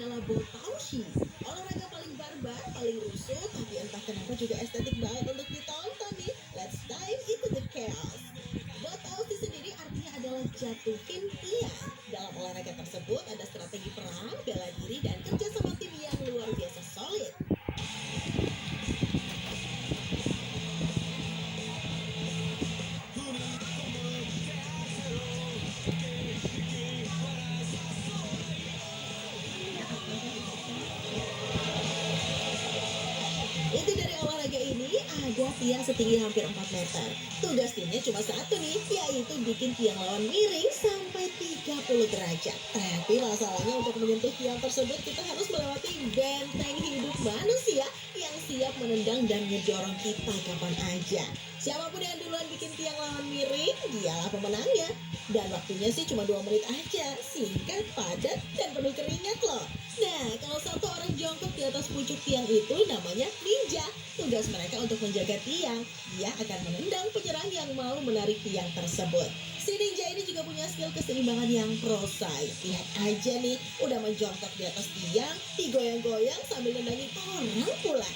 adalah Botaushi. Olahraga paling barbar, paling rusuh, tapi entah kenapa juga estetik banget untuk ditonton nih. Let's dive into the chaos. Botaushi sendiri artinya adalah jatuhin tiang. Dalam olahraga tersebut ada strategi perang, bela diri, dan kerja sama tim yang luar biasa solid. Inti dari olahraga ini ada tiang setinggi hampir 4 meter. Tugas timnya cuma satu nih, yaitu bikin tiang lawan miring sampai 30 derajat. Tapi masalahnya untuk menyentuh tiang tersebut kita harus melewati benteng hidup manusia yang siap menendang dan ngedorong kita kapan aja. Siapapun yang duluan bikin tiang lawan miring, dialah pemenangnya. Dan waktunya sih cuma 2 menit aja, singkat, padat, dan penuh keringat loh. Nah, kalau satu orang jongkok di atas pucuk tiang itu namanya ninja. Tugas mereka untuk menjaga tiang. Dia akan menendang penyerang yang mau menarik tiang tersebut. Si ninja ini juga punya skill keseimbangan yang prosai. Lihat aja nih, udah menjongkok di atas tiang, digoyang-goyang sambil nendangin orang pula.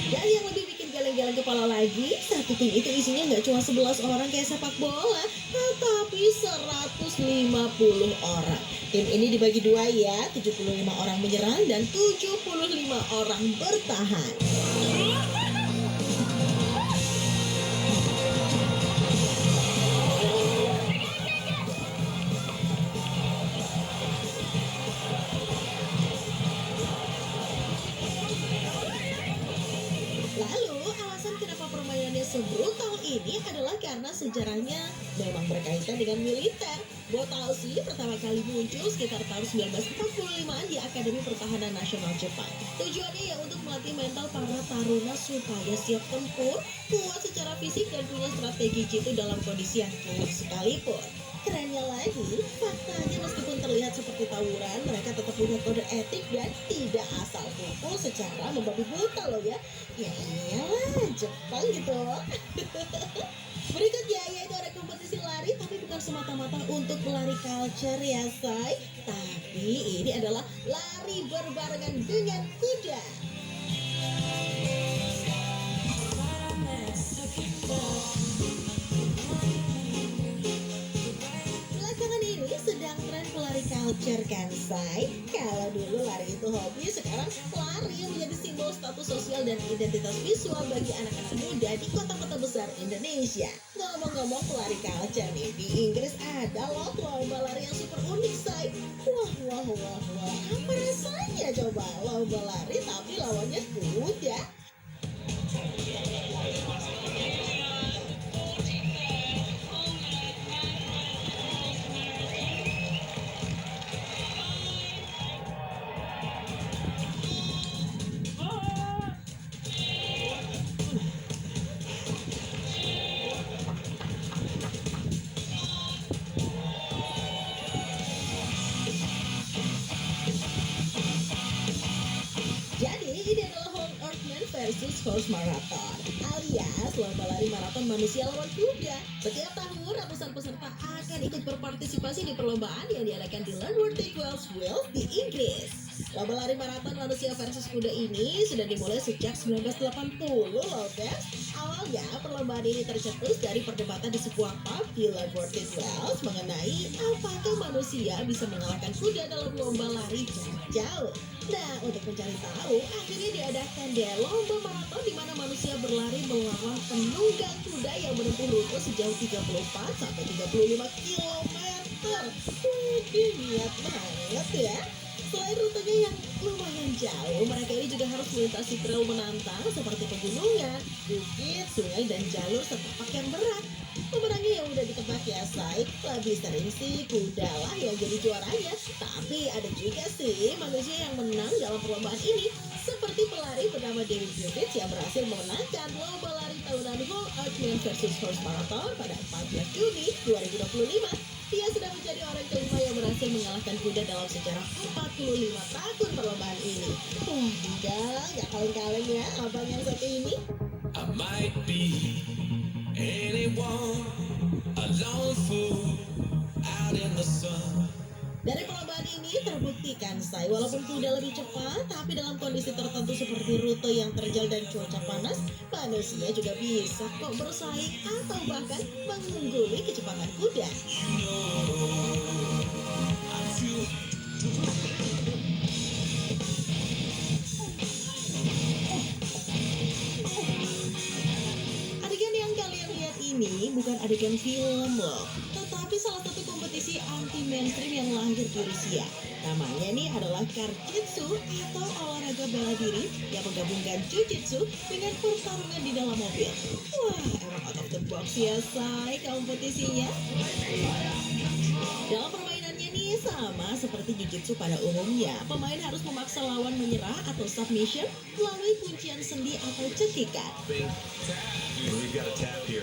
Dan yang lebih bikin geleng-geleng kepala lagi, satu tim itu isinya nggak cuma 11 orang kayak sepak bola, tetapi 150 orang. Tim ini dibagi dua ya, 75 orang menyerang dan 75 orang bertahan. Lalu, alasan kenapa permainannya sebrutal ini adalah karena sejarahnya memang berkaitan dengan militer. Botaushi pertama kali muncul sekitar tahun 1945 di Akademi Pertahanan Nasional Jepang. Tujuannya ya untuk melatih mental para taruna supaya siap tempur, kuat secara fisik dan punya strategi jitu dalam kondisi yang sulit sekalipun. Kerennya lagi, faktanya meskipun terlihat seperti tawuran, mereka tetap punya kode etik dan tidak asal pukul secara membabi buta loh ya. Ya iyalah, Jepang gitu. Berikutnya yaitu ada kompetisi lari, tapi bukan semata-mata untuk pelari culture ya say. Tapi ini adalah lari berbarengan dengan kuda. Belakangan ini sedang tren pelari culture kan say. Kalau dulu lari itu hobi, sekarang lari menjadi simbol status sosial dan identitas visual bagi anak-anak muda di kota-kota besar Indonesia. Ngomong-ngomong pelari culture nih, di Inggris ada loh lomba lari yang super unik say. Wah, apa rasanya coba lomba lari tapi lawannya kuda? Jadi ini adalah Whole Earthman versus Horse Marathon, alias lomba lari maraton manusia lawan kuda. Setiap tahun ratusan peserta akan ikut berpartisipasi di perlombaan yang diadakan di Landworth Wells Wales di Inggris. Lomba lari maraton manusia versus kuda ini sudah dimulai sejak 1980 loh guys. Awalnya perlombaan ini tercetus dari perdebatan di sebuah pub di Landworth Wells mengenai apakah manusia bisa mengalahkan kuda dalam lomba lari jarak jauh. Nah, untuk mencari tahu, akhirnya diadakan deh lomba maraton di mana manusia berlari melawan penunggang kuda yang menempuh rute sejauh 34 sampai 35 kilometer. Wih, niat banget ya. Selain rutenya yang lumayan jauh, mereka ini juga harus melintasi trail menantang seperti pegunungan, bukit, sungai, dan jalur serta pakaian berat. Pemenangnya yang udah ditebak ya say, lebih sering sih kuda lah yang jadi juaranya. Tapi ada juga sih manusia yang menang dalam perlombaan ini, seperti pelari bernama David Griffiths yang berhasil memenangkan lomba lari tahunan Whole Earthman versus Horse Marathon pada 14 Juni 2025. Dia sudah menjadi orang kelima yang berhasil mengalahkan kuda dalam sejarah 45 tahun perlombaan ini. Wah, gak kaleng-kaleng ya abang yang satu ini. I might be anyone, a lone fool out in the sun. Dari perlombaan ini terbukti buktikan say, walaupun kuda lebih cepat, tapi dalam kondisi tertentu seperti rute yang terjal dan cuaca panas, manusia juga bisa kok bersaing atau bahkan mengungguli kecepatan kuda. Adegan yang kalian lihat ini bukan adegan film loh, tetapi salah satu kompetisi anti mainstream yang lahir di Rusia. Namanya nih adalah Kartjitsu atau olahraga bela diri yang menggabungkan jujitsu dengan pertarungan di dalam mobil. Wah, emang out of the box ya say kompetisinya. Dalam permainannya nih sama seperti jujitsu pada umumnya, pemain harus memaksa lawan menyerah atau submission melalui kuncian sendi atau cekikan. We've got a tap here.